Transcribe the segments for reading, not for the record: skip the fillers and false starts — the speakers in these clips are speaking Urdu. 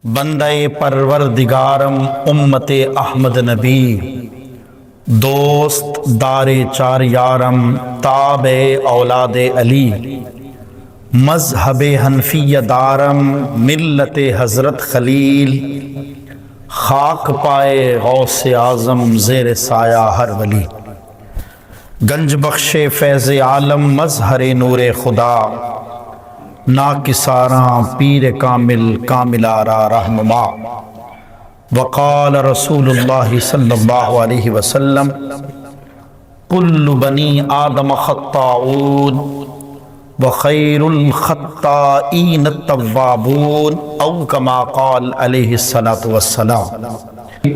بندے پروردگارم امت احمد نبی، دوست دار چار یارم تابع اولاد علی، مذہب حنفیہ دارم ملت حضرت خلیل، خاک پائے غوث اعظم زیر سایہ ہر ولی، گنج بخش فیض عالم مظہر نور خدا، ناکساراں پیر کامل کامل آرا رہنما۔ وقال رسول اللہ صلی اللہ علیہ وسلم کل بنی آدم خطاؤون وخیر الخطائین التوابون، او کما قال علیہ الصلاۃ والسلام۔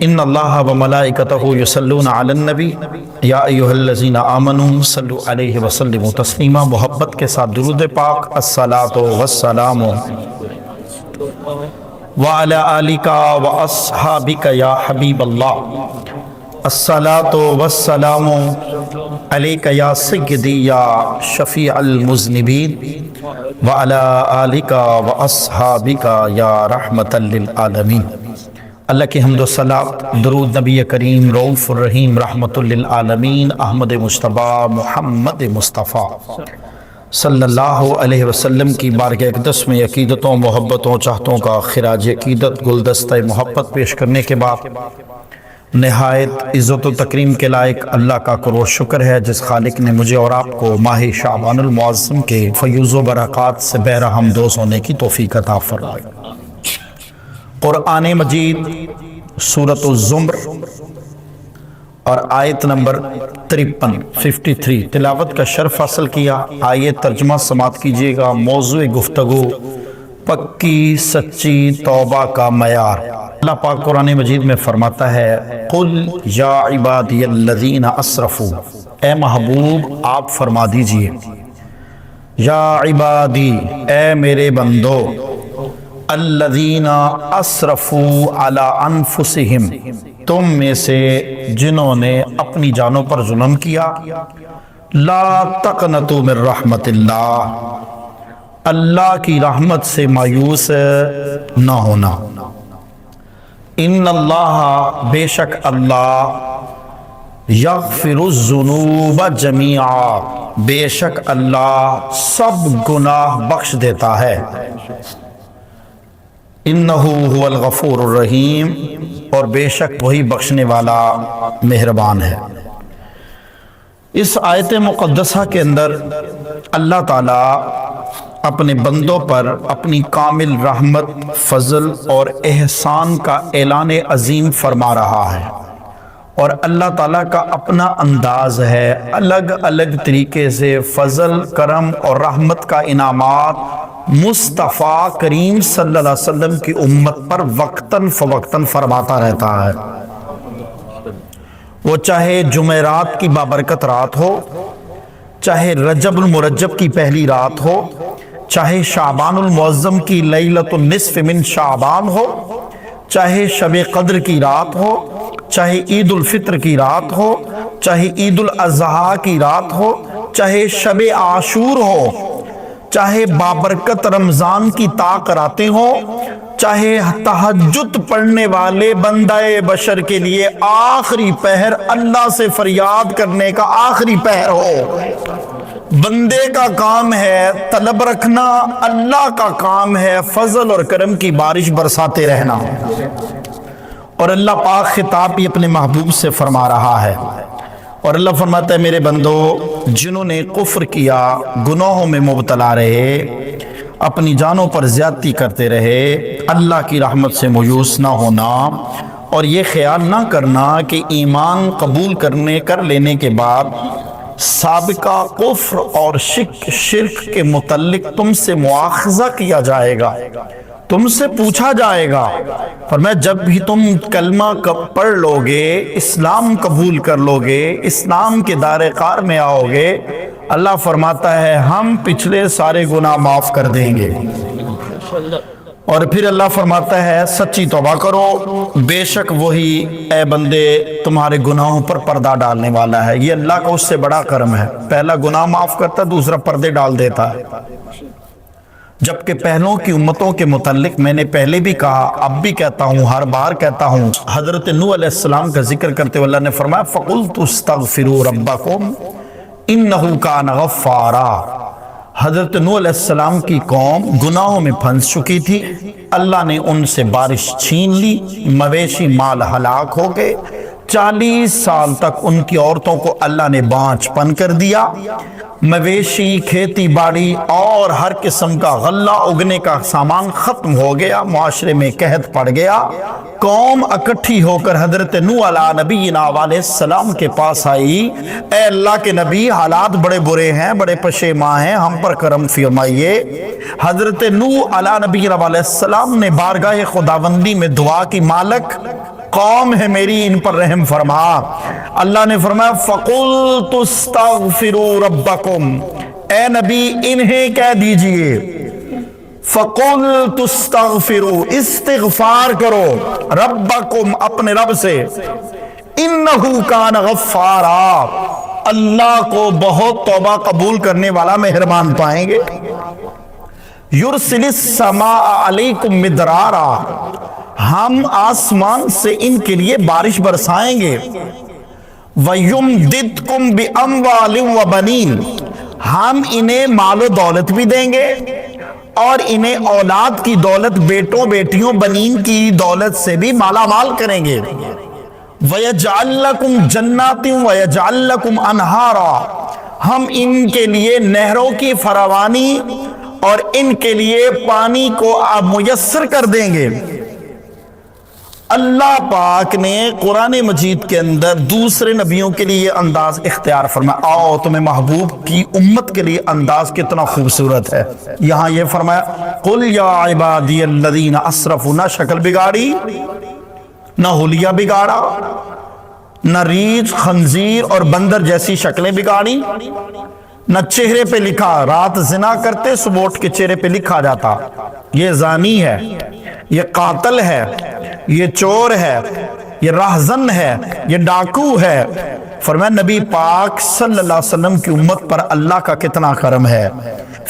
ان اللہ وملائکتہ یصلون علی النبی یا ایھا الذین آمنوا صلوا علیہ وسلموا تسلیما۔ محبت کے ساتھ درود پاک، الصلاۃ والسلام وعلی آلک واصحابک یا حبیب اللہ، الصلاۃ والسلام علیک یا سیدی یا شفیع المذنبین وعلی آلک واصحابک یا رحمۃ للعالمین۔ اللہ کی حمد و صلاۃ، درود نبی کریم رؤوف الرحیم رحمۃ للعالمین احمد مجتبیٰ محمد مصطفیٰ صلی اللہ علیہ وسلم کی بارگاہ اقدس میں عقیدتوں، محبتوں، چاہتوں کا خراج عقیدت گلدستہ محبت پیش کرنے کے بعد نہایت عزت و تکریم کے لائق اللہ کا کروڑ شکر ہے جس خالق نے مجھے اور آپ کو ماہ شعبان المعظم کے فیوز و برکات سے بہرہ ہمدوز ہونے کی توفیق عطا فرمائے۔ قرآن مجید سورۃ الزمر اور آیت نمبر 53 تلاوت کا شرف حاصل کیا۔ آئیے ترجمہ سماعت کیجئے گا۔ موضوع گفتگو پکی سچی توبہ کا معیار۔ اللہ پاک قرآن مجید میں فرماتا ہے قل یا عبادی الذین اسرفوا، اے محبوب آپ فرما دیجئے، یا عبادی اے میرے بندو، الذین اسرفوا علی انفسہم تم میں سے جنہوں نے اپنی جانوں پر ظلم کیا، لا تقنطوا من رحمت اللہ، اللہ کی رحمت سے مایوس نہ ہونا۔ ان اللہ بے شک اللہ، یغفر الذنوب جمیعا بے شک اللہ سب گناہ بخش دیتا ہے، انہو هو الغفور الرحیم اور بے شک وہی بخشنے والا مہربان ہے۔ اس آیت مقدسہ کے اندر اللہ تعالیٰ اپنے بندوں پر اپنی کامل رحمت، فضل اور احسان کا اعلان عظیم فرما رہا ہے، اور اللہ تعالیٰ کا اپنا انداز ہے الگ الگ طریقے سے فضل، کرم اور رحمت کا انعامات مصطفیٰ کریم صلی اللہ علیہ وسلم کی امت پر وقتاً فوقتاً فرماتا رہتا ہے۔ وہ چاہے جمعرات کی بابرکت رات ہو، چاہے رجب المرجب کی پہلی رات ہو، چاہے شعبان المعظم کی لیلۃ النصف من شعبان ہو، چاہے شب قدر کی رات ہو، چاہے عید الفطر کی رات ہو، چاہے عید الاضحیٰ کی رات ہو، چاہے شب عاشور ہو، چاہے بابرکت رمضان کی طاق راتیں ہوں، چاہے تہجد پڑھنے والے بندہ بشر کے لیے آخری پہر اللہ سے فریاد کرنے کا آخری پہر ہو۔ بندے کا کام ہے طلب رکھنا، اللہ کا کام ہے فضل اور کرم کی بارش برساتے رہنا۔ اور اللہ پاک خطاب بھی اپنے محبوب سے فرما رہا ہے، اور اللہ فرماتا ہے میرے بندو جنہوں نے کفر کیا، گناہوں میں مبتلا رہے، اپنی جانوں پر زیادتی کرتے رہے، اللہ کی رحمت سے مایوس نہ ہونا، اور یہ خیال نہ کرنا کہ ایمان قبول کر لینے کے بعد سابقہ کفر اور شرک کے متعلق تم سے مواخذہ کیا جائے گا، تم سے پوچھا جائے گا۔ فرمایا جب بھی تم کلمہ پڑھ لو گے، اسلام قبول کر لو گے، اسلام کے دار کار میں آؤ گے، اللہ فرماتا ہے ہم پچھلے سارے گناہ معاف کر دیں گے۔ اور پھر اللہ فرماتا ہے سچی توبہ کرو، بے شک وہی اے بندے تمہارے گناہوں پر پردہ ڈالنے والا ہے۔ یہ اللہ کا اس سے بڑا کرم ہے، پہلا گناہ معاف کرتا ہے، دوسرا پردے ڈال دیتا ہے۔ جبکہ پہلوں کی امتوں کے متعلق میں نے پہلے بھی کہا، اب بھی کہتا ہوں، ہر بار کہتا ہوں۔ حضرت نوح علیہ السلام کا ذکر کرتے ہوئے اللہ نے فرمایا فَقُلْتُ اسْتَغْفِرُوا رَبَّكُمْ إِنَّهُ كَانَ غَفَّارًا۔ حضرت نوح علیہ السلام کی قوم گناہوں میں پھنس چکی تھی، اللہ نے ان سے بارش چھین لی، مویشی مال ہلاک ہو گئے، 40 سال تک ان کی عورتوں کو اللہ نے بانجھ پن کر دیا، مویشی، کھیتی باڑی اور ہر قسم کا غلہ اگنے کا سامان ختم ہو گیا، معاشرے میں قحط پڑ گیا۔ قوم اکٹھی ہو کر حضرت نوح علیہ نبینا علیہ السلام کے پاس آئی، اے اللہ کے نبی، حالات بڑے برے ہیں، بڑے پشیماں ہیں، ہم پر کرم فرمائیے۔ حضرت نوح علیہ نبینا علیہ السلام نے بارگاہ خداوندی میں دعا کی، مالک قوم ہے میری، ان پر رحم فرما۔ اللہ نے فرمایا فَقُلْتُ اسْتَغْفِرُوا رَبَّكُمْ، اے نبی انہیں کہہ دیجئے فَقُلْتُ اسْتَغْفِرُوا، استغفار کرو، رَبَّكُمْ، اپنے رب سے، إِنَّهُ كَانَ غَفَّارًا، اللہ کو بہت توبہ قبول کرنے والا مہربان پائیں گے۔ يُرْسِلِ السَّمَاءَ عَلَيْكُمْ مِدْرَارًا، ہم آسمان سے ان کے لیے بارش برسائیں گے۔ وَيُمْدِدْكُمْ بِأَمْوَالٍ وَبَنِينَ، ہم انہیں مال و دولت بھی دیں گے اور انہیں اولاد کی دولت، بیٹوں بیٹیوں بنین کی دولت سے بھی مالا مال کریں گے۔ وَيَجْعَلْ لَكُمْ جَنَّاتٍ وَيَجْعَلْ لَكُمْ أَنْهَارًا، ہم ان کے لیے نہروں کی فراوانی اور ان کے لیے پانی کو میسر کر دیں گے۔ اللہ پاک نے قرآن مجید کے اندر دوسرے نبیوں کے لیے انداز اختیار فرمایا، آؤ تمہیں محبوب کی امت کے لیے انداز کتنا خوبصورت ہے۔ یہاں یہ فرمایا قُلْ يَا عِبَادِيَ الَّذِينَ أَسْرَفُوا، نہ شکل بگاڑی، نہ حلیہ بگاڑا، نہ ریچھ، خنزیر اور بندر جیسی شکلیں بگاڑی، نہ چہرے پہ لکھا، رات زنا کرتے صبح اٹھ کے چہرے پہ لکھا جاتا یہ زانی ہے، یہ قاتل ہے، یہ چور ہے، یہ راہزن ہے، یہ ڈاکو ہے۔ فرمایا نبی پاک صلی اللہ علیہ وسلم کی امت پر اللہ کا کتنا کرم ہے۔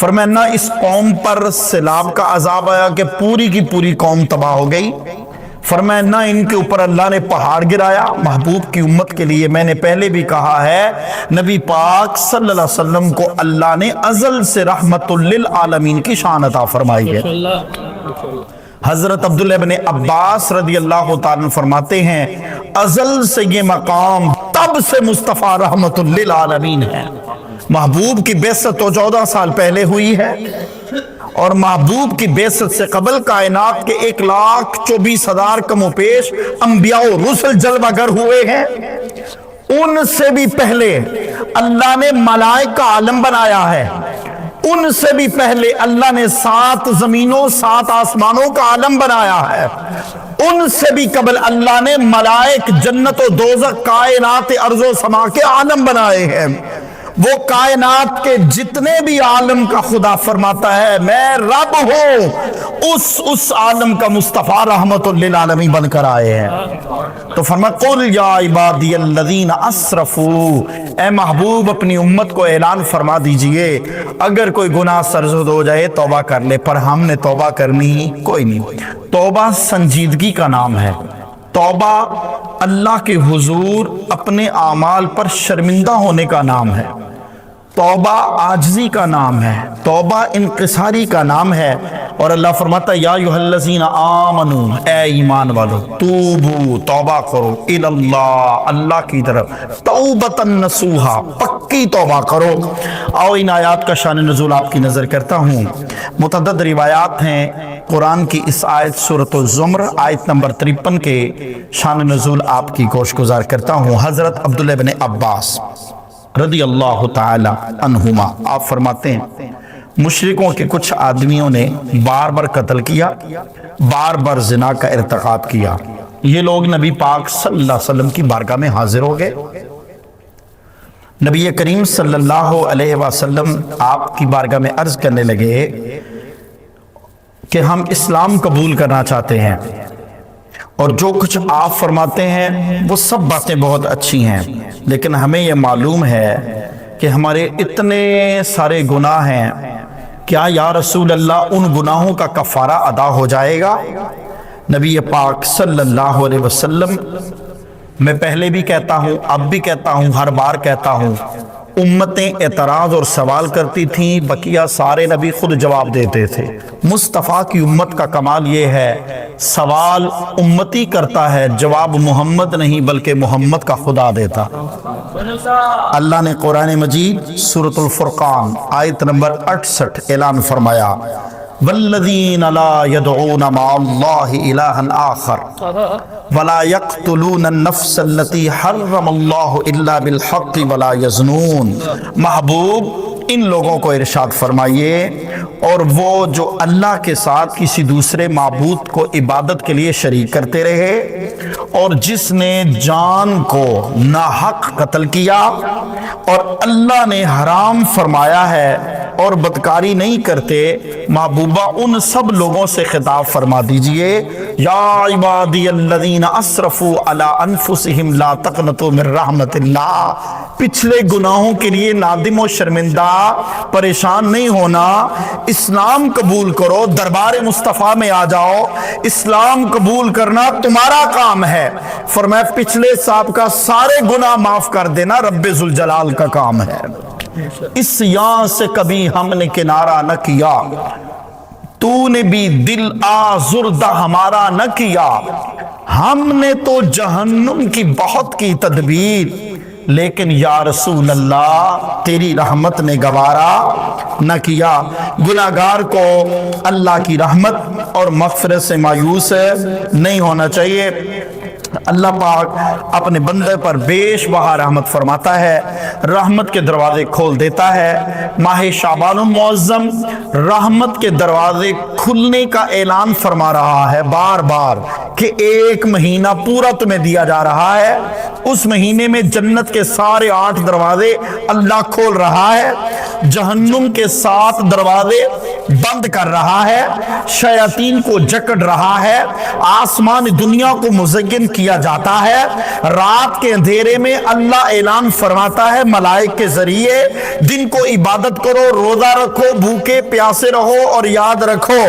فرمایا نہ اس قوم پر سیلاب کا عذاب آیا کہ پوری کی پوری قوم تباہ ہو گئی، فرمایا نہ ان کے اوپر اللہ نے پہاڑ گرایا۔ محبوب کی امت کے لیے میں نے پہلے بھی کہا ہے، نبی پاک صلی اللہ علیہ وسلم کو اللہ نے ازل سے رحمت للعالمین کی شان عطا فرمائی ہے۔ حضرت عبداللہ بن عباس رضی اللہ تعالیٰ فرماتے ہیں ازل سے یہ مقام تب سے مصطفیٰ رحمت للعالمین ہے۔ محبوب کی بعثت تو 14 سال پہلے ہوئی ہے، اور محبوب کی بعثت سے قبل کائنات کے 1,24,000 کم و پیش انبیاء و رسل جلوہ گر ہوئے ہیں۔ ان سے بھی پہلے اللہ نے ملائکہ کا عالم بنایا ہے، ان سے بھی پہلے اللہ نے 7 زمینوں 7 آسمانوں کا عالم بنایا ہے، ان سے بھی قبل اللہ نے ملائک، جنت و دوزخ، کائنات ارض و سما کے عالم بنائے ہیں۔ وہ کائنات کے جتنے بھی عالم کا خدا فرماتا ہے میں رب ہوں، اس عالم کا مصطفیٰ رحمت للعالمین بن کر آئے ہیں۔ تو فرمایا قُلْ يَا عِبَادِيَ الَّذِينَ أَسْرَفُوا، اے محبوب اپنی امت کو اعلان فرما دیجئے اگر کوئی گناہ سرزد ہو جائے توبہ کر لے، پر ہم نے توبہ کرنی کوئی نہیں۔ توبہ سنجیدگی کا نام ہے، توبہ اللہ کے حضور اپنے اعمال پر شرمندہ ہونے کا نام ہے، توبہ عاجزی کا نام ہے، توبہ انکساری کا نام ہے۔ اور اللہ فرماتا ہے یا ایھا الذین آمنوا، اے ایمان والو، توبو، توبہ کرو، الی اللہ، اللہ کی طرف، توبۃ نصوحا، پکی توبہ کرو۔ آؤ ان آیات کا شان نزول آپ کی نظر کرتا ہوں۔ متعدد روایات ہیں قرآن کی اس آیت سورۃ الزمر آیت نمبر 53 کے شان نزول آپ کی گوش گزار کرتا ہوں۔ حضرت عبداللہ بن عباس رضی اللہ تعالی عنہما آپ فرماتے ہیں مشرکوں کے کچھ آدمیوں نے بار بار قتل کیا، بار بار زنا کا ارتکاب کیا۔ یہ لوگ نبی پاک صلی اللہ علیہ وسلم کی بارگاہ میں حاضر ہو گئے۔ نبی کریم صلی اللہ علیہ وسلم آپ کی بارگاہ میں عرض کرنے لگے کہ ہم اسلام قبول کرنا چاہتے ہیں، اور جو کچھ آپ فرماتے ہیں وہ سب باتیں بہت اچھی ہیں، لیکن ہمیں یہ معلوم ہے کہ ہمارے اتنے سارے گناہ ہیں کیا یا رسول اللہ ان گناہوں کا کفارہ ادا ہو جائے گا؟ نبی پاک صلی اللہ علیہ وسلم، میں پہلے بھی کہتا ہوں، اب بھی کہتا ہوں، ہر بار کہتا ہوں، امتیں اعتراض اور سوال کرتی تھیں، بقیہ سارے نبی خود جواب دیتے تھے۔ مصطفیٰ کی امت کا کمال یہ ہے، سوال امتی کرتا ہے، جواب محمد نہیں بلکہ محمد کا خدا دیتا۔ اللہ نے قرآن مجید سورۃ الفرقان آیت نمبر 68 اعلان فرمایا، والذین لا يدعون مع اللہ الہا آخر ولا يقتلون النفس التي حرم اللہ الا بالحق ولا يزنون۔ محبوب ان لوگوں کو ارشاد فرمائیے، اور وہ جو اللہ کے ساتھ کسی دوسرے معبود کو عبادت کے لیے شریک کرتے رہے، اور جس نے جان کو ناحق قتل کیا اور اللہ نے حرام فرمایا ہے اور بدکاری نہیں کرتے، محبوبہ ان سب لوگوں سے خطاب فرما دیجئے، یا عبادی الذین اسرفوا علی انفسہم لا تقنطوا من رحمت اللہ۔ پچھلے گناہوں کے لیے نادم و شرمندہ پریشان نہیں ہونا، اسلام قبول کرو، دربار مصطفیٰ میں آ جاؤ، اسلام قبول کرنا تمہارا کام ہے۔ فرمایا پچھلے سال کا سارے گناہ معاف کر دینا رب ذوالجلال کا کام ہے۔ اس یہاں سے کبھی ہم نے کنارہ نہ کیا، تو نے بھی دل آزردہ ہمارا نہ کیا، ہم نے تو جہنم کی بہت کی تدبیر، لیکن یا رسول اللہ تیری رحمت نے گوارا نہ کیا۔ گناہگار کو اللہ کی رحمت اور مغفرت سے مایوس نہیں ہونا چاہیے۔ اللہ پاک اپنے بندے پر بیش بہا رحمت فرماتا ہے، رحمت کے دروازے کھول دیتا ہے۔ ماہ شعبان المعظم رحمت کے دروازے کھلنے کا اعلان فرما رہا ہے بار بار کہ ایک مہینہ پورا تمہیں دیا جا رہا ہے، اس مہینے میں جنت کے سارے 8 دروازے اللہ کھول رہا ہے، جہنم کے 7 دروازے بند کر رہا ہے، شیاطین کو جکڑ رہا ہے، آسمان دنیا کو مزین کیا جاتا ہے، رات کے اندھیرے میں اللہ اعلان فرماتا ہے ملائک کے ذریعے، دن کو عبادت کرو، روزہ رکھو، بھوکے پیاسے رہو، اور یاد رکھو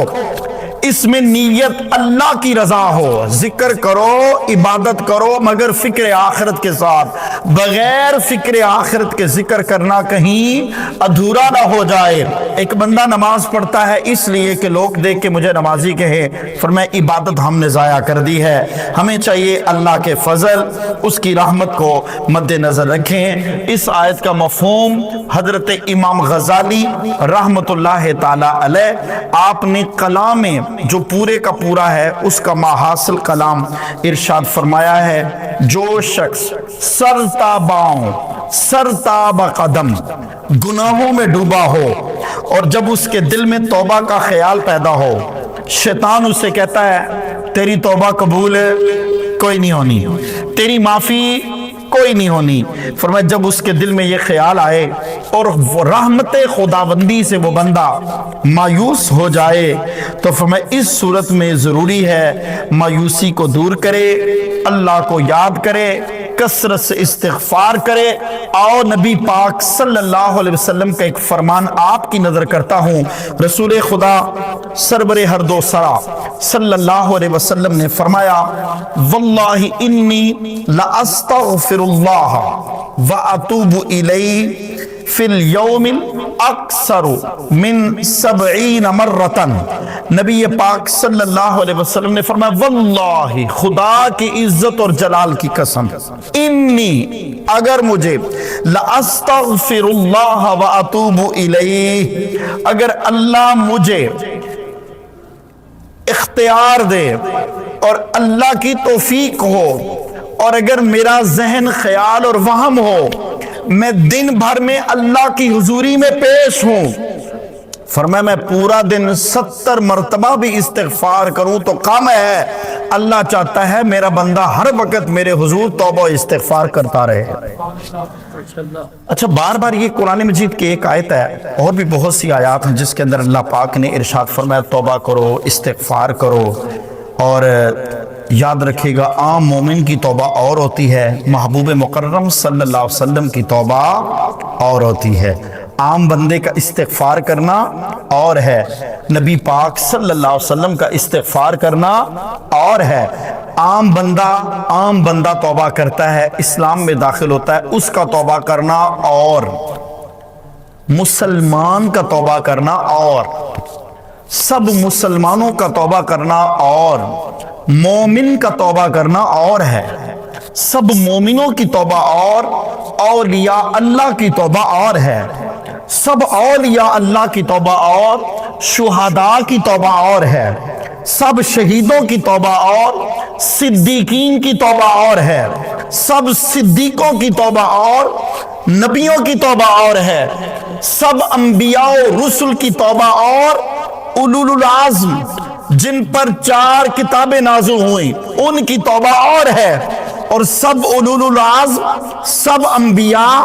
اس میں نیت اللہ کی رضا ہو، ذکر کرو، عبادت کرو، مگر فکر آخرت کے ساتھ، بغیر فکر آخرت کے ذکر کرنا کہیں ادھورا نہ ہو جائے۔ ایک بندہ نماز پڑھتا ہے اس لیے کہ لوگ دیکھ کے مجھے نمازی کہے، فرمایا عبادت ہم نے ضائع کر دی ہے۔ ہمیں چاہیے اللہ کے فضل، اس کی رحمت کو مد نظر رکھیں۔ اس آیت کا مفہوم حضرت امام غزالی رحمت اللہ تعالی علیہ، آپ نے کلام میں جو پورے کا پورا ہے اس کا ماحاصل کلام ارشاد فرمایا ہے، جو شخص سرتاب قدم گناہوں میں ڈوبا ہو اور جب اس کے دل میں توبہ کا خیال پیدا ہو، شیطان اسے کہتا ہے تیری توبہ قبول کوئی نہیں ہونی، تیری معافی کوئی نہیں ہونی۔ فرمایا جب اس کے دل میں یہ خیال آئے اور رحمت خداوندی سے وہ بندہ مایوس ہو جائے، تو فرمایا اس صورت میں ضروری ہے مایوسی کو دور کرے، اللہ کو یاد کرے، کثرت سے استغفار کرے۔ آؤ نبی پاک صلی اللہ علیہ وسلم کا ایک فرمان آپ کی نظر کرتا ہوں۔ رسول خدا سربر ہر دو سرا صلی اللہ علیہ وسلم نے فرمایا، واللہ انی لاستغفر اللہ واتوب الیہ فی اليوم اکثر من 70 مرتن۔ نبی پاک صلی اللہ علیہ وسلم نے فرمایا واللہ خدا کی عزت اور جلال کی قسم، انی اگر مجھے لاستغفر اللہ واتوب الیہ، اگر اللہ مجھے اختیار دے اور اللہ کی توفیق ہو، اور اگر میرا ذہن خیال اور وہم ہو، میں دن بھر میں اللہ کی حضوری میں پیش ہوں، فرمایا میں پورا دن 70 مرتبہ بھی استغفار کروں تو کم ہے۔ اللہ چاہتا ہے میرا بندہ ہر وقت میرے حضور توبہ و استغفار کرتا رہے۔ اچھا، بار بار یہ قرآن مجید کی ایک آیت ہے، اور بھی بہت سی آیات ہیں جس کے اندر اللہ پاک نے ارشاد فرمایا توبہ کرو، استغفار کرو، اور یاد رکھے گا عام مومن کی توبہ اور ہوتی ہے، محبوب مکرم صلی اللہ علیہ وسلم کی توبہ اور ہوتی ہے۔ عام بندے کا استغفار کرنا اور ہے، نبی پاک صلی اللہ علیہ وسلم کا استغفار کرنا اور ہے۔ عام بندہ توبہ کرتا ہے، اسلام میں داخل ہوتا ہے، اس کا توبہ کرنا اور، مسلمان کا توبہ کرنا اور، سب مسلمانوں کا توبہ کرنا اور، مومن کا توبہ کرنا اور ہے، سب مومنوں کی توبہ اور، اولیاء اللہ کی توبہ اور ہے، سب اولیاء اللہ کی توبہ اور، شہداء کی توبہ اور ہے، سب شہیدوں کی توبہ اور، صدیقین کی توبہ اور ہے، سب صدیقوں کی توبہ اور، نبیوں کی توبہ اور ہے، سب انبیاء و رسل کی توبہ اور، اولو العزم جن پر 4 کتابیں نازل ہوئیں ان کی توبہ اور ہے، اور سب اولو العزم، سب انبیاء،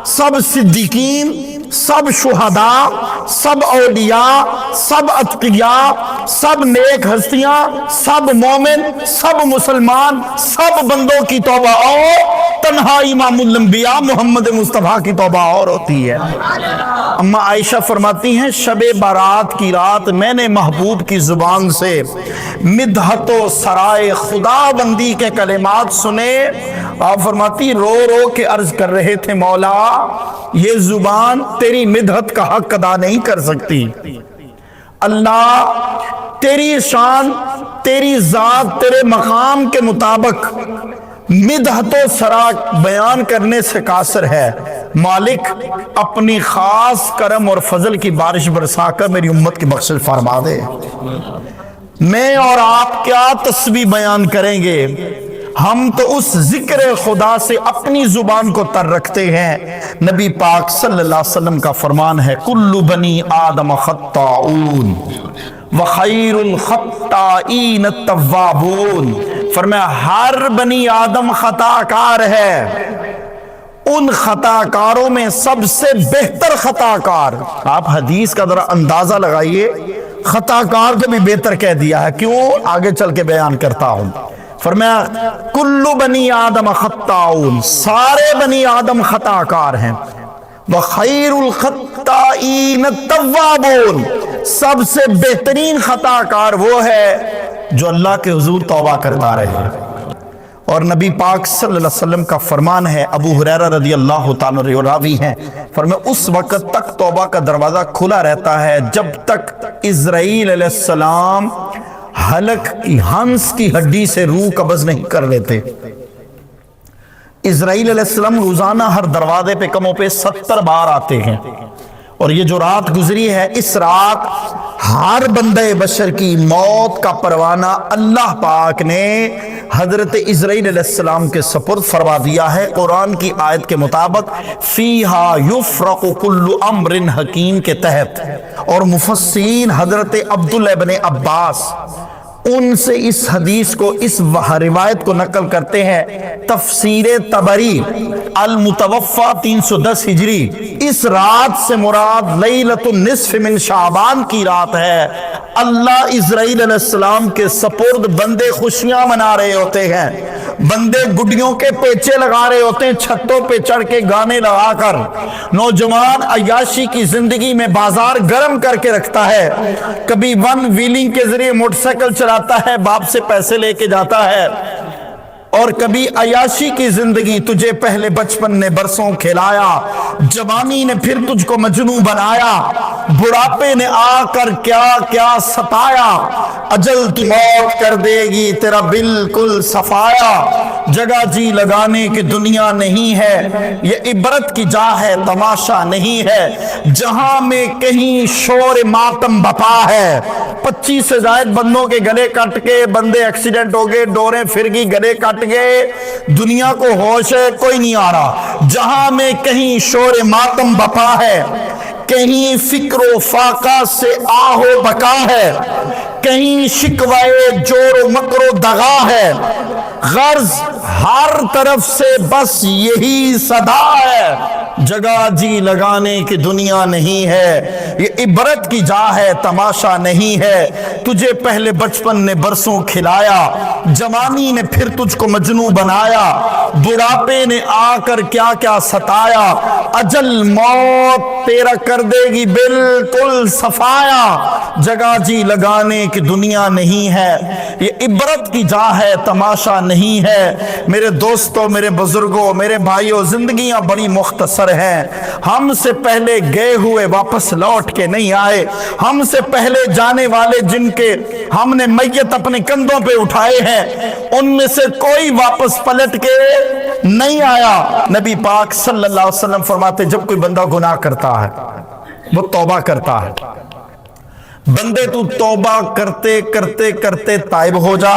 سب صدیقین، سب شہداء، سب اولیاء، سب اتقیاء، سب نیک ہستیاں، سب مومن، سب مسلمان، سب بندوں کی توبہ اور، تنہا امام الانبیاء محمد مصطفیٰ کی توبہ اور ہوتی ہے۔ اما عائشہ فرماتی ہیں شب بارات کی رات میں نے محبوب کی زبان سے مدحت و سرائے خدا بندی کے کلمات سنے۔ آپ فرماتی رو رو کے عرض کر رہے تھے مولا یہ زبان تیری مدحت کا حق ادا نہیں کر سکتی، اللہ تیری شان، تیری ذات، تیرے مقام کے مطابق مدحت و سرا بیان کرنے سے قاصر ہے، مالک اپنی خاص کرم اور فضل کی بارش برسا کر میری امت کی بخشش فرما دے۔ میں اور آپ کیا تسبیح بیان کریں گے، ہم تو اس ذکر خدا سے اپنی زبان کو تر رکھتے ہیں۔ نبی پاک صلی اللہ علیہ وسلم کا فرمان ہے کل بنی آدم خطاؤن وخیر الخطائین التوابون، فرمایا ہر بنی آدم خطا کار ہے، ان خطا کاروں میں سب سے بہتر خطا کار، آپ حدیث کا ذرا اندازہ لگائیے، خطا کار کو بھی بہتر کہہ دیا ہے، کیوں آگے چل کے بیان کرتا ہوں۔ فرمایا کل بنی آدم خطاؤن، سارے بنی آدم خطا کار ہیں، وخیر الخطائین التوابون، سب سے بہترین خطا کار وہ ہے جو اللہ کے حضور توبہ کرتا رہے۔ اور نبی پاک صلی اللہ علیہ وسلم کا فرمان ہے، ابو ہریرہ رضی اللہ تعالیٰ عنہ راوی ہیں، فرمایا اس وقت تک توبہ کا دروازہ کھلا رہتا ہے جب تک اسرائیل علیہ السلام حلق کی ہنس کی ہڈی سے روح قبض نہیں کر لیتے۔ اسرائیل علیہ السلام روزانہ ہر دروازے پہ کم و بیش 70 بار آتے ہیں، اور یہ جو رات گزری ہے اس رات ہر بندہ بشر کی موت کا پروانہ اللہ پاک نے حضرت اسرائیل علیہ السلام کے سپرد فرما دیا ہے۔ قرآن کی آیت کے مطابق فیہا یفرق کل امر حکیم کے تحت، اور مفسرین حضرت عبداللہ بن عباس ان سے اس حدیث کو، اس روایت کو نقل کرتے ہیں، تفسیر طبری المتوفہ 310 ہجری، اس رات سے مراد لیلۃ النصف من شعبان کی رات ہے۔ اللہ اسرائیل علیہ السلام کے سپرد بندے خوشیاں منا رہے ہوتے ہیں، بندے گڈیوں کے پیچے لگا رہے ہوتے ہیں، چھتوں پہ چڑھ کے گانے لگا کر، نوجوان عیاشی کی زندگی میں بازار گرم کر کے رکھتا ہے، کبھی ون ویلنگ کے ذریعے موٹر سائیکل چلاتا ہے، باپ سے پیسے لے کے جاتا ہے، اور کبھی عیاشی کی زندگی، تجھے پہلے بچپن نے برسوں کھلایا، جوانی نے پھر تجھ کو مجنوں بنایا، بڑھاپے نے آ کر کیا کیا ستایا، اجل تو موت کر دے گی تیرا بالکل صفایا، جگہ جی لگانے کی دنیا نہیں ہے، یہ عبرت کی جا ہے تماشا نہیں ہے، جہاں میں کہیں شور ماتم بپا ہے۔ 25 سے زائد بندوں کے گلے کٹ کے بندے ایکسیڈنٹ ہو گئے، ڈوریں پھر گئی، گلے کٹ گئے، دنیا کو ہوش ہے کوئی نہیں آ رہا، جہاں میں کہیں شور ماتم بپا ہے، کہیں فکر و فاقہ سے آہو بکا ہے، کہیں شکوائے جور و مکر و دغا ہے، غرض ہر طرف سے بس یہی صدا ہے، جگہ جی لگانے کی دنیا نہیں ہے، یہ عبرت کی جا ہے تماشا نہیں ہے، تجھے پہلے بچپن نے برسوں کھلایا، جوانی نے پھر تجھ کو مجنوں بنایا، بڑھاپے نے آ کر کیا کیا ستایا، اجل موت تیرا کر دے گی بالکل صفایا، جگہ جی لگانے کی دنیا نہیں ہے، یہ عبرت کی جا ہے تماشا نہیں ہے۔ میرے دوستوں، میرے بزرگوں، میرے بھائیوں، زندگیاں بڑی مختصر ہیں، ہم سے پہلے گئے ہوئے واپس لوٹ کے نہیں آئے، ہم سے پہلے جانے والے جن کے ہم نے میت اپنے کندھوں پہ اٹھائے ہیں، ان میں سے کوئی واپس پلٹ کے نہیں آیا۔ نبی پاک صلی اللہ علیہ وسلم فرماتے جب کوئی بندہ گناہ کرتا ہے، وہ توبہ کرتا ہے، بندے تو توبہ کرتے کرتے کرتے تائب ہو جا،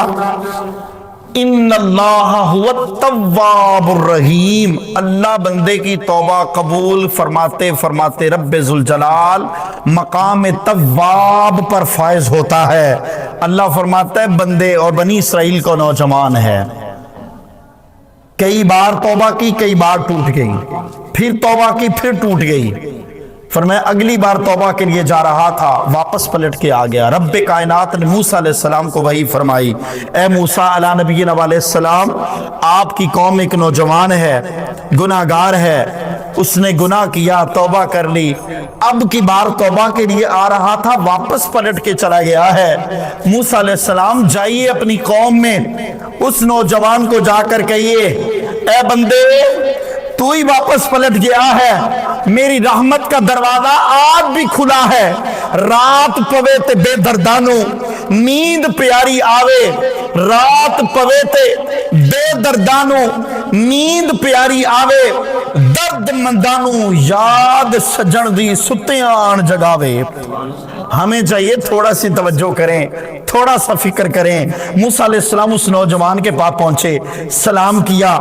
ان اللہ هو التواب الرحیم، اللہ بندے کی توبہ قبول فرماتے فرماتے رب ذوالجلال مقام تواب پر فائز ہوتا ہے۔ اللہ فرماتا ہے بندے، اور بنی اسرائیل کو نوجوان ہے، کئی بار توبہ کی، کئی بار ٹوٹ گئی، پھر توبہ کی، پھر ٹوٹ گئی، فرمایا اگلی بار توبہ کے لیے جا رہا تھا، واپس پلٹ کے آ گیا۔ رب کائنات نے موسیٰ علیہ السلام کو وحی فرمائی، اے موسیٰ علیہ نبینا علیہ السلام، آپ کی قوم ایک نوجوان ہے، گناہگار ہے، اس نے گناہ کیا، توبہ کر لی، اب کی بار توبہ کے لیے آ رہا تھا، واپس پلٹ کے چلا گیا ہے۔ موسیٰ علیہ السلام جائیے اپنی قوم میں، اس نوجوان کو جا کر کہیے اے بندے تو ہی واپس پلٹ گیا ہے، میری رحمت کا دروازہ آج بھی کھلا ہے، رات پوے تے بے دردانوں نیند پیاری آوے، رات پوے تے بے دردانوں نیند پیاری آوے، درد مندانوں یاد سجن دی ستیاں آن جگاوے۔ ہمیں چاہیے تھوڑا سی توجہ کریں، تھوڑا سا فکر کریں۔ موسیٰ علیہ السلام اس نوجوان کے پاس پہنچے، سلام کیا،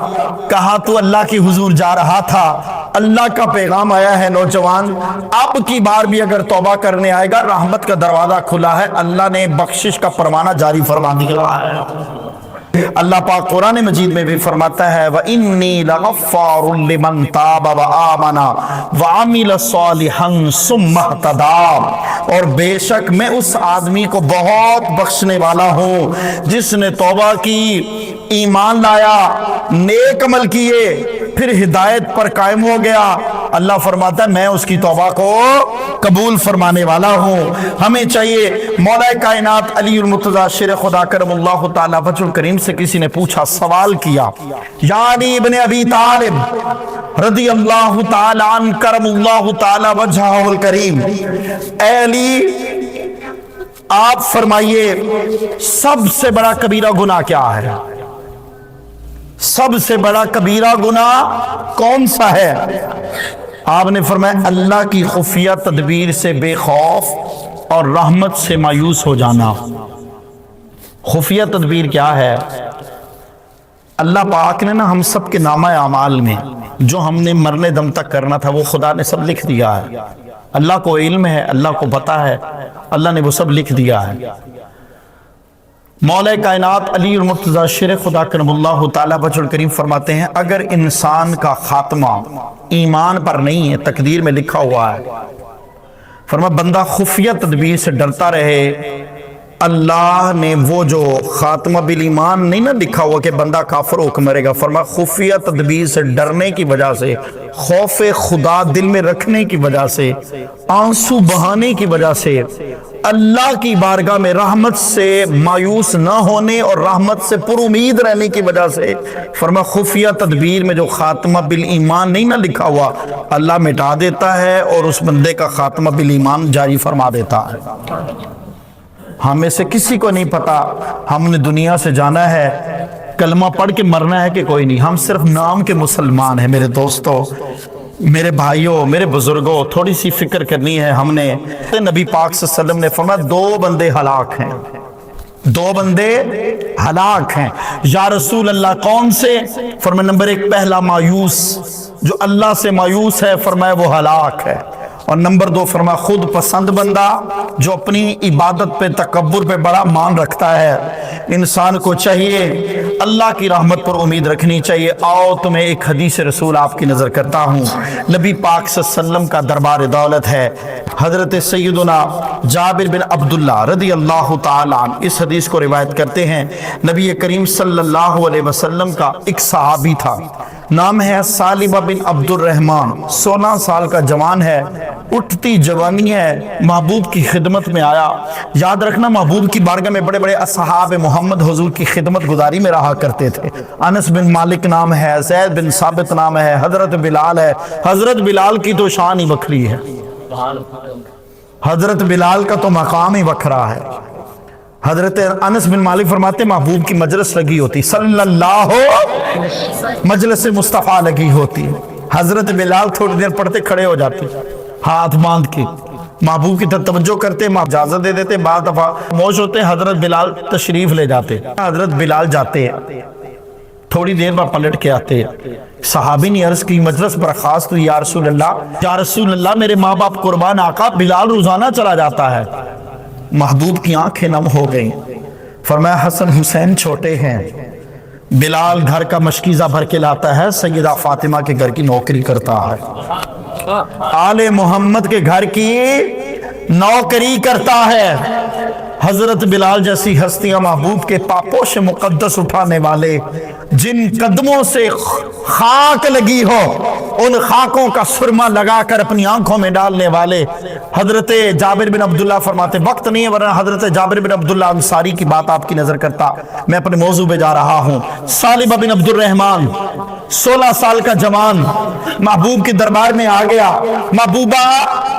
کہا تو اللہ کی حضور جا رہا تھا، اللہ کا پیغام آیا ہے نوجوان، اب کی بار بھی اگر توبہ کرنے آئے گا رحمت کا دروازہ کھلا ہے، اللہ نے بخشش کا فرمانا جاری فرما دیا ہے۔ اللہ پاک قرآن مجید میں بھی فرماتا ہے وَإِنِّي لَغَفَّارٌ لِمَنْ تَابَ وَآمَنَ وَعَمِلَ صَالِحًا ثُمَّ اهْتَدَىٰ، اور بے شک میں اس آدمی کو بہت بخشنے والا ہوں جس نے توبہ کی، ایمان لایا، نیک عمل کیے، پھر ہدایت پر قائم ہو گیا، اللہ فرماتا ہے میں اس کی توبہ کو قبول فرمانے والا ہوں۔ ہمیں چاہیے، مولا کائنات علی المرتضیٰ شیر خدا کرم اللہ تعالیٰ وجہ الکریم سے کسی نے پوچھا، سوال کیا، یا علی ابن ابی طالب رضی اللہ تعالیٰ عنہ کرم اللہ تعالیٰ وجہہ الکریم، اے علی آپ فرمائیے سب سے بڑا کبیرہ گناہ کیا ہے؟ سب سے بڑا کبیرہ گناہ کون سا ہے؟ آپ نے فرمایا اللہ کی خفیہ تدبیر سے بے خوف اور رحمت سے مایوس ہو جانا۔ خفیہ تدبیر کیا ہے؟ اللہ پاک نے نا ہم سب کے نامہ اعمال میں جو ہم نے مرنے دم تک کرنا تھا وہ خدا نے سب لکھ دیا ہے، اللہ کو علم ہے، اللہ کو پتہ ہے، اللہ نے وہ سب لکھ دیا ہے۔ مولا کائنات علی المرتضیٰ شیر خدا کرم اللہ تعالیٰ وجہ الکریم فرماتے ہیں اگر انسان کا خاتمہ ایمان پر نہیں ہے، تقدیر میں لکھا ہوا ہے، فرمایا بندہ خفیہ تدبیر سے ڈرتا رہے، اللہ نے وہ جو خاتمہ بالایمان نہیں نہ لکھا ہوا کہ بندہ کافر ہو کے مرے گا، فرمایا خفیہ تدبیر سے ڈرنے کی وجہ سے، خوف خدا دل میں رکھنے کی وجہ سے، آنسو بہانے کی وجہ سے، اللہ کی بارگاہ میں رحمت سے مایوس نہ ہونے اور رحمت سے پر امید رہنے کی وجہ سے، فرمایا خفیہ تدبیر میں جو خاتمہ بالایمان نہیں نہ لکھا ہوا اللہ مٹا دیتا ہے اور اس بندے کا خاتمہ بالایمان جاری فرما دیتا ہے۔ ہمیں سے کسی کو نہیں پتا ہم نے دنیا سے جانا ہے، کلمہ پڑھ کے مرنا ہے کہ کوئی نہیں، ہم صرف نام کے مسلمان ہیں۔ میرے دوستوں، میرے بھائیوں، میرے بزرگوں، تھوڑی سی فکر کرنی ہے ہم نے۔ نبی پاک صلی اللہ علیہ وسلم نے فرمایا دو بندے ہلاک ہیں، دو بندے ہلاک ہیں۔ یا رسول اللہ کون سے؟ فرمایا نمبر ایک پہلا مایوس، جو اللہ سے مایوس ہے، فرمایا وہ ہلاک ہے، اور نمبر 2 فرما خود پسند بندہ جو اپنی عبادت پہ تکبر پہ بڑا مان رکھتا ہے. انسان کو چاہیے اللہ کی رحمت پر امید رکھنی چاہیے. آؤ تمہیں ایک حدیث رسول آپ کی نظر کرتا ہوں. نبی پاک صلی اللہ علیہ وسلم کا دربار دولت ہے. حضرت سیدنا جابر بن عبداللہ رضی اللہ تعالی عنہ اس حدیث کو روایت کرتے ہیں. نبی کریم صلی اللہ علیہ وسلم کا ایک صحابی تھا, نام ہے ثعلبہ بن عبد الرحمن. 16 سال کا جوان ہے, اٹھتی جوانی ہے, محبوب کی خدمت میں آیا. یاد رکھنا محبوب کی بارگاہ میں بڑے بڑے اصحاب محمد حضور کی خدمت گزاری میں رہا کرتے تھے. انس بن مالک نام ہے, زید بن ثابت نام ہے, حضرت بلال ہے. حضرت بلال کی تو شان ہی بکھری ہے, حضرت بلال کا تو مقام ہی بکھرا ہے. حضرت انس بن مالک فرماتے محبوب کی مجلس لگی ہوتی, صلی اللہ مجلس مصطفیٰ لگی ہوتی. حضرت بلال تھوڑی دیر پڑھتے کھڑے ہو جاتے, ہاتھ باندھ کے محبوب کی طرف توجہ کرتے, اجازت دے دیتے. بعض دفعہ موش ہوتے, حضرت بلال تشریف لے جاتے. حضرت بلال جاتے, تھوڑی دیر بعد پلٹ کے آتے. صحابی نے عرض کی مجلس برخاست ہوئی, یا رسول اللہ میرے ماں باپ قربان آقا, بلال روزانہ چلا جاتا ہے. محبوب کی آنکھیں نم ہو گئیں. فرمایا حسن حسین چھوٹے ہیں, بلال گھر کا مشکیزہ بھر کے لاتا ہے, سیدہ فاطمہ کے گھر کی نوکری کرتا ہے, آل محمد کے گھر کی نوکری کرتا ہے. حضرت بلال جیسی ہستیاں محبوب کے پاپوش مقدس اٹھانے والے, جن قدموں سے خاک لگی ہو ان خاکوں کا سرما لگا کر اپنی آنکھوں میں ڈالنے والے حضرت جابر بن عبداللہ فرماتے, وقت نہیں ہے ورنہ حضرت جابر بن عبداللہ انصاری کی بات آپ کی نظر کرتا. میں اپنے موضوع پہ جا رہا ہوں. ثعلبہ بن عبد الرحمن 16 سال کا جوان محبوب کے دربار میں آ گیا. محبوبہ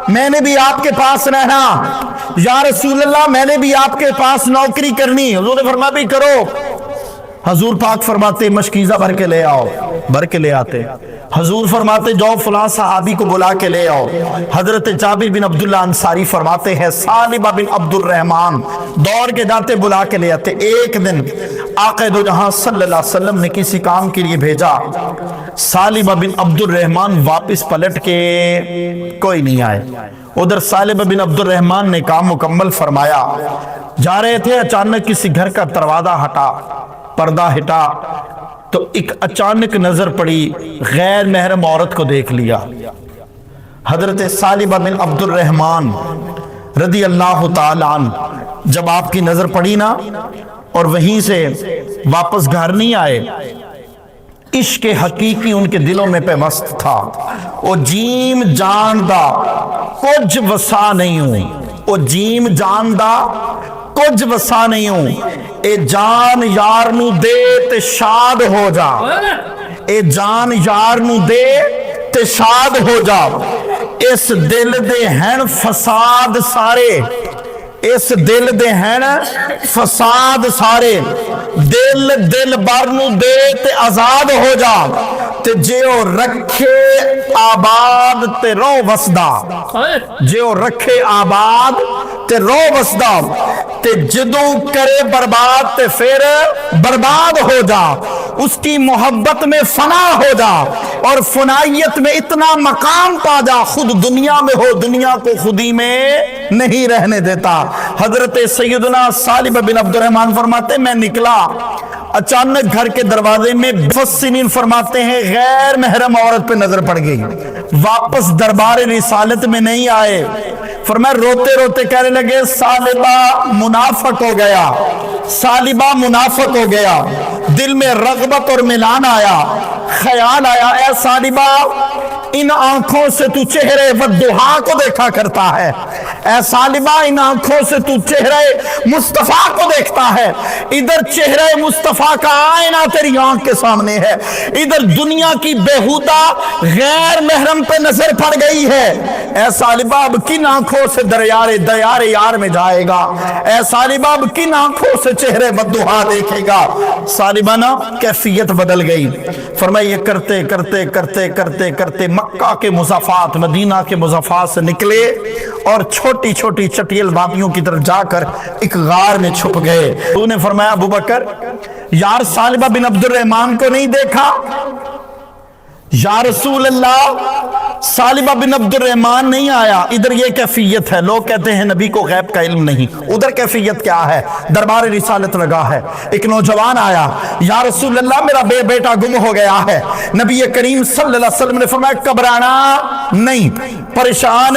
میں نے بھی آپ کے پاس رہنا, یا رسول اللہ میں نے بھی آپ کے پاس نوکری کرنی. حضور نے فرمایا بھی کرو. حضور پاک فرماتے مشکیزہ بھر کے لے آؤ, بھر کے لے آتے. حضور فرماتے جاؤ فلاں صحابی کو بلا کے لے آؤ. حضرت جابر بن عبداللہ انصاری فرماتے ہیں ثعلبہ بن عبد الرحمن دوڑ کے جاتے, بلا کے لے آتے. ایک دن آقا دو جہاں صلی اللہ علیہ وسلم نے کسی کام کے لیے بھیجا, ثعلبہ بن عبد الرحمن واپس پلٹ کے کوئی نہیں آئے. ادھر ثعلبہ بن عبد الرحمن نے کام مکمل فرمایا, جا رہے تھے, اچانک کسی گھر کا دروازہ ہٹا, پردہ ہٹا, تو ایک اچانک نظر پڑی, غیر محرم عورت کو دیکھ لیا. حضرت ثعلبہ بن عبد الرحمن رضی اللہ تعالی عنہ جب آپ کی نظر پڑی نا, اور وہیں سے واپس گھر نہیں آئے, عشق حقیقی ان کے دلوں میں پیوست تھا. او جیم جاندا کچھ وسا نہیں ہوں, او جیم جاندا کچھ وسا نہیں ہوں, اے جان یار نو دے تے شاد ہو جا, اے جان یار نو دے تے شاد ہو جا. اس دل دے ہن فساد سارے, اس دل دے ہن فساد سارے, دل دل بر نو دے تے آزاد ہو جا, تے جیو رکھے آباد تے رو وسدا, جیو رکھے آباد تے رو وسدا, تے جدوں کرے برباد تے پھر برباد ہو جا. اس کی محبت میں فنا ہو جا اور فنائیت میں اتنا مقام پا جا, خود دنیا میں ہو دنیا کو خودی میں نہیں رہنے دیتا. حضرت سیدنا ثعلبہ بن عبد الرحمن فرماتے میں نکلا, اچانک گھر کے دروازے میں مفسرین فرماتے ہیں غیر محرم عورت پہ نظر پڑ گئی, واپس دربار رسالت میں نہیں آئے. فرمایا روتے روتے کہنے لگے ثعلبہ منافق ہو گیا, ثعلبہ منافق ہو گیا. دل میں رغبت اور ملان آیا, خیال آیا, اے ثعلبہ ان آنکھوں سے تو چہرے والضحیٰ کو دیکھا کرتا ہے, اے ثعلبہ ان آنکھوں سے تو چہرے مصطفیٰ کو دیکھتا ہے. ادھر چہرے مصطفیٰ کا آئینہ تیری آنکھ کے سامنے ہے, ادھر دنیا کی بےہودہ غیر محرم پہ نظر پڑ گئی ہے. اے ثعلبہ اب کن آنکھوں سے دیار یار میں جائے گا, اے ثعلبہ اب کن آنکھوں سے چہرے والضحیٰ دیکھے گا. ثعلبہ نا کیفیت بدل گئی. فرمایا یہ کرتے کرتے کرتے کرتے کرتے مکہ کے مضافات مدینہ کے مضافات سے نکلے اور چھوٹی چھوٹی چٹیل وادیوں کی طرف جا کر ایک غار میں چھپ گئے. تو نے فرمایا ابو بکر یار ثعلبہ بن عبد الرحمن کو نہیں دیکھا, یا رسول اللہ سالبہ بن عبد الرحمن نہیں آیا، ادھر یہ کیفیت ہے، لوگ کہتے ہیں نبی کو غیب کا علم نہیں، ادھر کیفیت کیا ہے؟ دربار رسالت لگا ہے، ایک نوجوان آیا، یا رسول اللہ میرا بیٹا گم ہو گیا ہے۔ نبی کریم صلی اللہ علیہ وسلم نے فرمایا گھبرانا نہیں، پریشان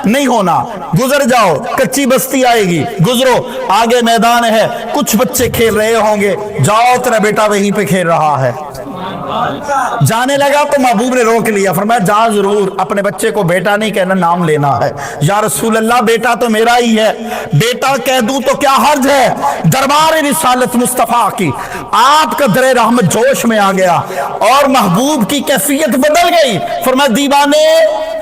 نہیں ہونا، گزر جاؤ، کچی بستی آئے گی، گزرو، آگے میدان ہے، کچھ بچے کھیل رہے ہوں گے، جاؤ تیرا بیٹا وہیں پہ کھیل رہا ہے۔ جانے لگا تو محبوب نے روک لیا، فرمایا جا ضرور، اپنے بچے کو بیٹا نہیں کہنا، نام لینا ہے۔ یا رسول اللہ بیٹا تو میرا ہی ہے، بیٹا کہہ دوں تو کیا حرج ہے؟ دربار رسالت مصطفیٰ کی آپ کا در رحمت جوش میں آ گیا اور محبوب کی کیفیت بدل گئی۔ فرمایا دیوانے،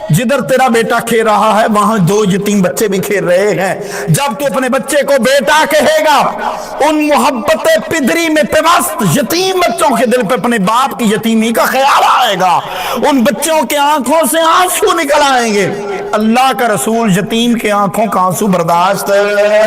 جدھر تیرا بیٹا کھیل رہا ہے وہاں دو یتیم بچے بھی کھیل رہے ہیں، جب تو اپنے بچے کو بیٹا کہے گا، ان محبت پدری میں پیوست یتیم بچوں کے دل پہ اپنے باپ کی یتیمی کا خیال آئے گا، ان بچوں کے آنکھوں سے آنسو نکل آئیں گے۔ اللہ کا رسول یتیم کے آنکھوں کا آنسو برداشت ہے؟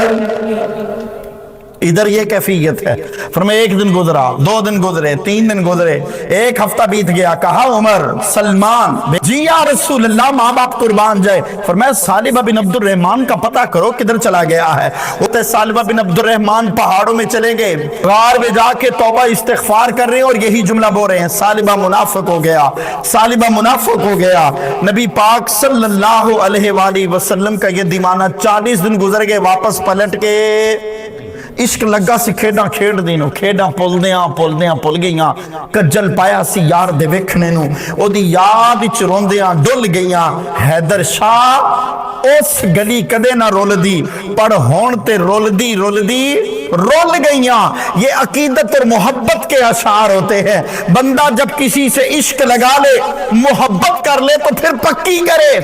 ادھر یہ کیفیت ہے۔ فرمایا ایک دن گزرا، دو دن گزرے، تین دن گزرے، ایک ہفتہ بیت گیا، کہا عمر، سلمان، جی یا رسول اللہ ماں باپ قربان جائے۔ فرمایا سالبہ بن عبد الرحمن کا پتہ کرو کدھر چلا گیا ہے۔ وہ سالبہ بن عبد الرحمن پہاڑوں میں چلے گئے، غار میں جا کے توبہ استغفار کر رہے ہیں اور یہی جملہ بول رہے ہیں، سالبہ منافق ہو گیا، سالبہ منافق ہو گیا۔ نبی پاک صلی اللہ علیہ وآلہ وسلم کا یہ دیوانہ 40 دن گزر گئے، واپس پلٹ کے عشق لگا سی کھیڈاں کھیڈ دینو، کھیڈاں پلدیاں پل گئیاں، کجل پایا سی یار دے ویکھنے نو، او دی یاد وچ روندیاں ڈل گئیاں۔ حیدر شاہ اس گلی کدے نہ رول دی، پر ہون تے رول دی رول گئیاں۔ یہ عقیدت اور محبت کے اشعار ہوتے ہیں۔ بندہ جب کسی سے عشق لگا لے، محبت کر لے تو پھر پکی کرے،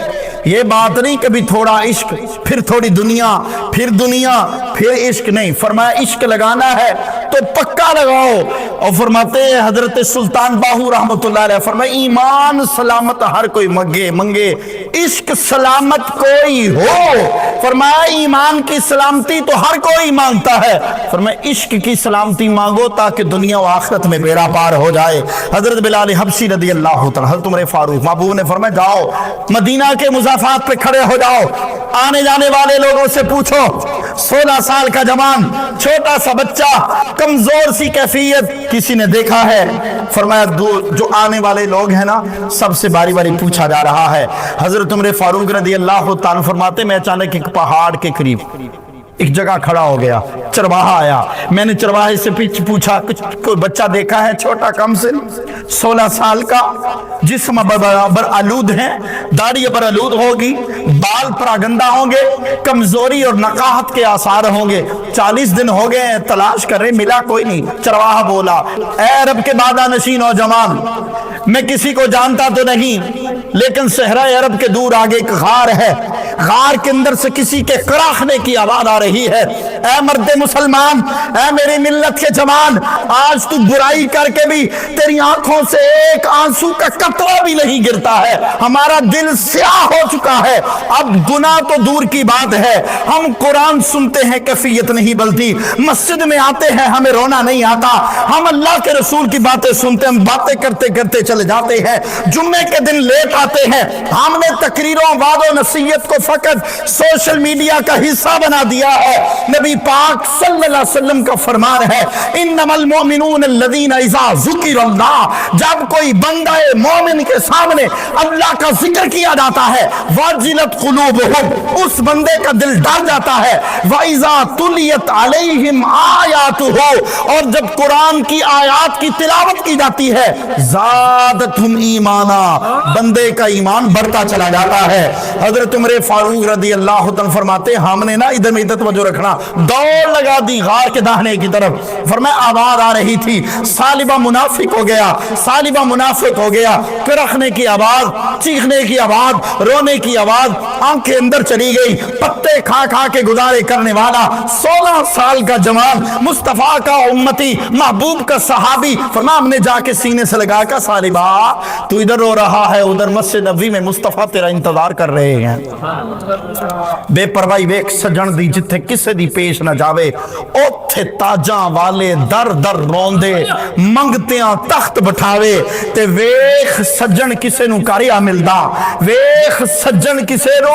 یہ بات نہیں کبھی تھوڑا عشق پھر تھوڑی دنیا پھر عشق نہیں۔ فرمایا عشق لگانا ہے تو پکا لگاؤ۔ اور فرماتے ہیں حضرت سلطان باہو رحمت اللہ علیہ، فرمایا ایمان سلامت ہر کوئی منگے، عشق سلامت کوئی ہو۔ فرمایا ایمان کی سلامتی تو ہر کوئی مانگتا ہے، فرمایا عشق کی سلامتی مانگو تاکہ دنیا و آخرت میں بیڑا پار ہو جائے۔ حضرت بلال حبشی رضی اللہ تعالیٰ، حضرت عمر فاروق، محبوب نے فرمایا جاؤ مدینہ کے مضافات پہ کھڑے ہو جاؤ، آنے جانے والے لوگوں سے پوچھو، 16 سال کا جوان، چھوٹا سا بچہ، کمزور سی کیفیت، کسی نے دیکھا ہے؟ فرمایا جو آنے والے لوگ ہیں نا سب سے باری باری پوچھا جا رہا ہے۔ حضرت عمر فاروق رضی اللہ تعالیٰ فرماتے میں اچانک ایک پہاڑ کے قریب ایک جگہ کھڑا ہو گیا، چرواہا آیا، میں نے چرواہے سے پوچھا کچھ کوئی بچہ دیکھا ہے چھوٹا کم سے 16 سال کا، جسم برابر آلود ہیں، داڑھی پر آلود ہوگی، بال پراگندہ ہوں گے، کمزوری اور نقاہت کے آثار ہوں گے، 40 دن ہو گئے ہیں تلاش کر رہے، ملا کوئی نہیں۔ چرواہا بولا، اے عرب کے بادہ نشین نوجوان، میں کسی کو جانتا تو نہیں لیکن صحرا عرب کے دور آگے ایک غار ہے، غار کے اندر سے کسی کے کراہنے کی آواز آ رہی ہے۔ اے مرد مسلمان، اے میری ملت کے جوان، آج تو برائی کر کے بھی تیری آنکھوں سے ایک آنسو کا قطرہ بھی نہیں گرتا ہے، ہمارا دل سیاہ ہو چکا ہے، اب گناہ تو دور کی بات ہے، ہم قرآن سنتے ہیں کیفیت نہیں بلتی، مسجد میں آتے ہیں ہمیں رونا نہیں آتا، ہم اللہ کے رسول کی باتیں سنتے ہیں، ہم باتیں کرتے کرتے چلے جاتے ہیں، جمعے کے دن لیٹ آتے ہیں، ہم نے تقریروں وعد و نصیحت کو فقط سوشل میڈیا کا حصہ بنا دیا ہے۔ نبی پاک صلی اللہ علیہ وسلم کا فرمان ہے، انما المؤمنون الذین اذا ذکر اللہ، جب کوئی بندہ مومن کے سامنے اللہ کا ذکر کیا جاتا ہے، وجلت قلوبہم، اس بندے کا دل ڈر جاتا ہے، وَإِذَا تُلِيَتْ عَلَيْهِمْ آیَاتُهُ، اور جب قرآن کی آیات کی تلاوت کی جاتی ہے، زادتہم ایمانا، بندے کا ایمان بڑھتا چلا جاتا ہے۔ حضرت عمر فاروق رضی اللہ عنہ فرماتے ہیں ہم نے نا ادھر میں توجہ رکھنا، دوڑ لگا دی غار کے داہنے کی طرف، فرمایا آواز آ رہی تھی، سالبہ منافق ہو گیا، سالبہ منافق ہو گیا، کرخنے کی آواز، چیخنے کی آواز، رونے کی آواز، آنکھیں اندر چلی گئی، پتے کھا کھا کے گزارے کرنے والا 16 سال کا جوان، مصطفیٰ کا امتی، محبوب کا صحابی، فرمایا ہم نے جا کے سینے سے لگا کر سالبہ تو ادھر رو رہا ہے، ادھر مسجد نبوی میں مصطفیٰ تیرا انتظار کر رہے ہیں۔ بے پرواہی ویکھ سجن دی جتھے کسے دی پیش نہ جاوے اوتھے تاجاں والے در در روندے منگتیاں تخت بٹھاوے تے ویکھ سجن کسے نو کاریا ملدا ویکھ سجن کسے نو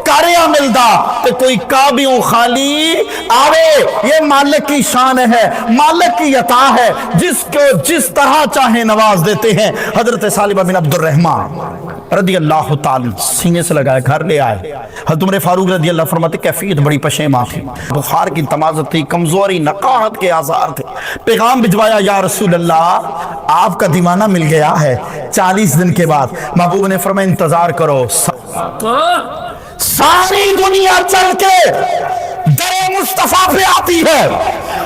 کاریا ملدا تے کوئی کابیوں خالی آوے یہ مالک کی شان ہے مالک کی عطا ہے جس کو جس طرح چاہے نواز دیتے ہیں حضرت سالبہ بن عبد الرحمن رضی اللہ تعالی سینے سے لگائے گھر لے آئے حضرت عمر فاروق رضی اللہ فرماتے کیفیت بڑی پشیماں تھی بخار کی تمازت تھی کمزوری نقاہت کے آثار تھے پیغام بھجوایا یا رسول اللہ آپ کا دیوانہ مل گیا ہے 40 دن کے بعد محبوب نے فرمایا انتظار کرو ساری دنیا چل کے در مصطفیٰ پہ آتی ہے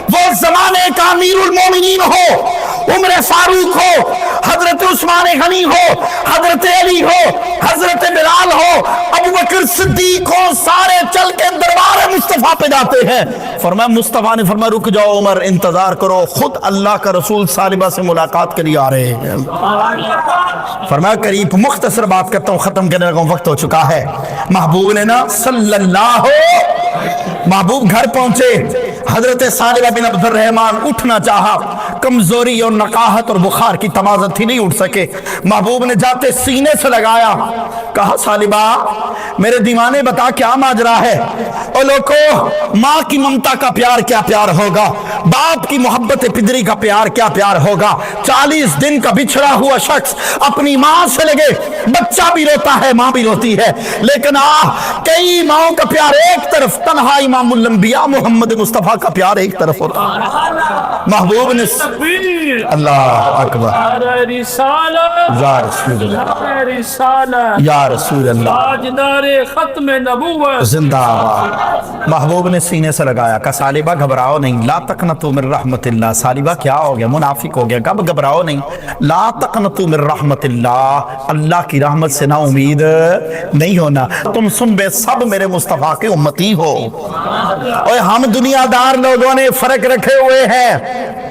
وہ زمانے کا امیر المومنین ہو عمر فاروق ہو حضرت عثمان غنی ہو حضرت علی ہو حضرت بلال ہو ابو بکر صدیق ہو سارے چل کے دربار مصطفیٰ پہ جاتے ہیں فرمایا مصطفیٰ نے فرمایا رک جاؤ عمر انتظار کرو خود اللہ کا رسول سالبہ سے ملاقات کے لیے آ رہے ہیں فرمایا قریب مختصر بات کرتا ہوں ختم کرنے کا وقت ہو چکا ہے محبوب نے نا صلی اللہ محبوب گھر پہنچے حضرت سالبہ بن عبد الرحمن اٹھنا چاہا کمزوری اور نقاہت اور بخار کی تمازت تھی نہیں اٹھ سکے محبوب نے جاتے سینے سے لگایا کہا سالبہ میرے دیوانے بتا کیا ماجرا ہے او لوگو ماں کی ممتا کا پیار کیا پیار ہوگا باپ کی محبت پدری کا پیار کیا پیار ہوگا 40 دن کا بچھڑا ہوا شخص اپنی ماں سے لگے بچہ بھی روتا ہے ماں بھی روتی ہے لیکن کئی ماؤں کا پیار ایک طرف تنہا امام الانبیاء محمد مصطفیٰ کا پیار ایک طرف ہوتا محبوب نے اللہ اکبر یا رسول اللہ یا رسول اللہ ختم نبوت زندہ آباد محبوب نے سینے سے لگایا کہا سالبہ گھبراؤ نہیں لا تقنطوا من رحمت اللہ سالبہ کیا ہو گیا منافق ہو گیا کب گھبراؤ نہیں لا تقنطوا من رحمت اللہ اللہ کی رحمت سے نا امید نہیں ہونا تم بے سب میرے مصطفیٰ کے امتی ہو اور ہم دنیا دار لوگوں نے فرق رکھے ہوئے ہیں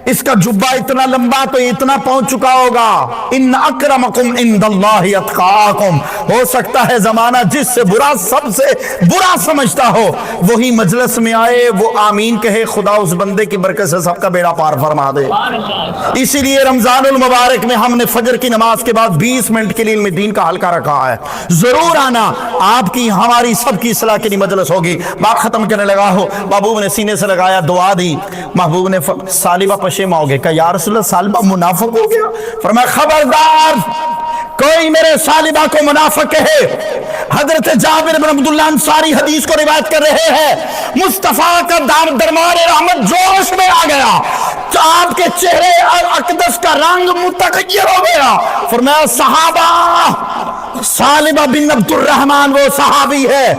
اس کا جبہ اتنا لمبا تو اتنا پہنچ چکا ہوگا ان اکرمکم عند اللہ اتقاکم ہو سکتا ہے زمانہ جس سے برا سب سے برا سمجھتا ہو وہی مجلس میں آئے وہ آمین کہے خدا اس بندے کی برکت سے سب کا بیڑا پار فرما دے اسی لیے رمضان المبارک میں ہم نے فجر کی نماز کے بعد 20 منٹ کے لیے علم دین کا حلقہ رکھا ہے ضرور آنا آپ کی ہماری سب کی اصلاح کے لیے مجلس ہوگی بات ختم کرنے لگا ہو محبوب نے سینے سے لگایا دعا دی محبوب نے سالبہ پشیماں ہو گئے کہ یا رسول اللہ سالبہ منافق ہو گیا فرمایا خبردار کوئی میرے سالبہ کو منافق کہے حضرت جابر بن عبداللہ انصاری حدیث کو روایت کر رہے ہیں مصطفیٰ کا دربار رحمت جوش میں آ گیا آپ کے چہرے اقدس کا رنگ متغیر ہو گیا فرمایا صحابہ سالبہ بن عبد الرحمن وہ صحابی ہے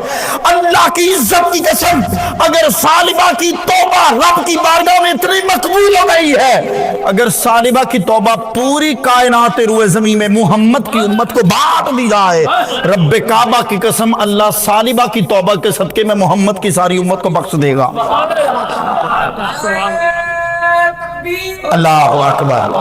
اللہ کی عزت کی قسم اگر سالبہ کی توبہ رب کی بارگاہ میں اتنی مقبول ہو گئی ہے اگر سالبہ کی توبہ پوری کائنات روئے زمین میں محمد کی امت کو بانٹ دی جائے رب کعبہ کی قسم اللہ سالبہ کی توبہ کے صدقے میں محمد کی ساری امت کو بخش دے گا اللہ اکبر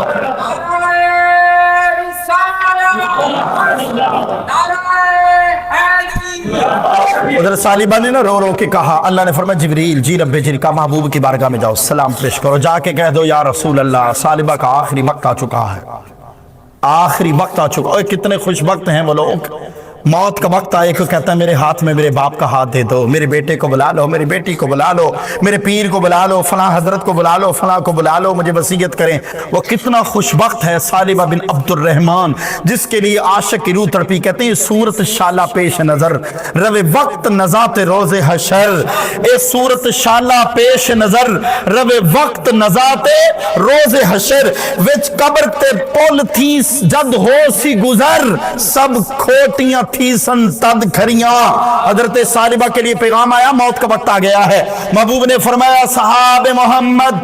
ادھر سالبہ نے نا رو رو کے کہا اللہ نے فرمایا جبریل جی رب جل کا محبوب کی بارگاہ میں جاؤ سلام پیش کرو جا کے کہہ دو یا رسول اللہ سالبہ کا آخری وقت آ چکا ہے آخری وقت آ چکا ہے کتنے خوش وقت ہیں وہ لوگ موت کا وقت آئے کو کہتا ہے میرے ہاتھ میں میرے باپ کا ہاتھ دے دو میرے بیٹے کو بلا لو میری بیٹی کو بلا لو میرے پیر کو بلا لو فلاں حضرت کو بلا لو فلاں کو بلا لو مجھے وصیت کریں وہ کتنا خوش وقت ہے سالبہ بن عبد الرحمن جس کے لیے عاشق کی روح تڑپی کہتے ہیں صورت شالہ پیش نظر رو وقت نزات روز حشر اے صورت شالہ پیش نظر رو وقت نزات روز حشر وچ قبر تے پول تھی جد ہو سی گزر سب کھوٹیاں تھی سنتد کھریاں حضرت سالبہ کے لیے پیغام آیا موت کا وقت آ گیا ہے محبوب نے فرمایا صحاب محمد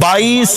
22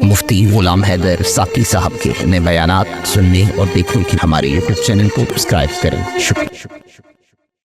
مفتی غلام حیدر ساقی صاحب کے نئے بیانات سننے اور دیکھنے کے ہمارے یوٹیوب چینل کو سبسکرائب کریں. شکریہ.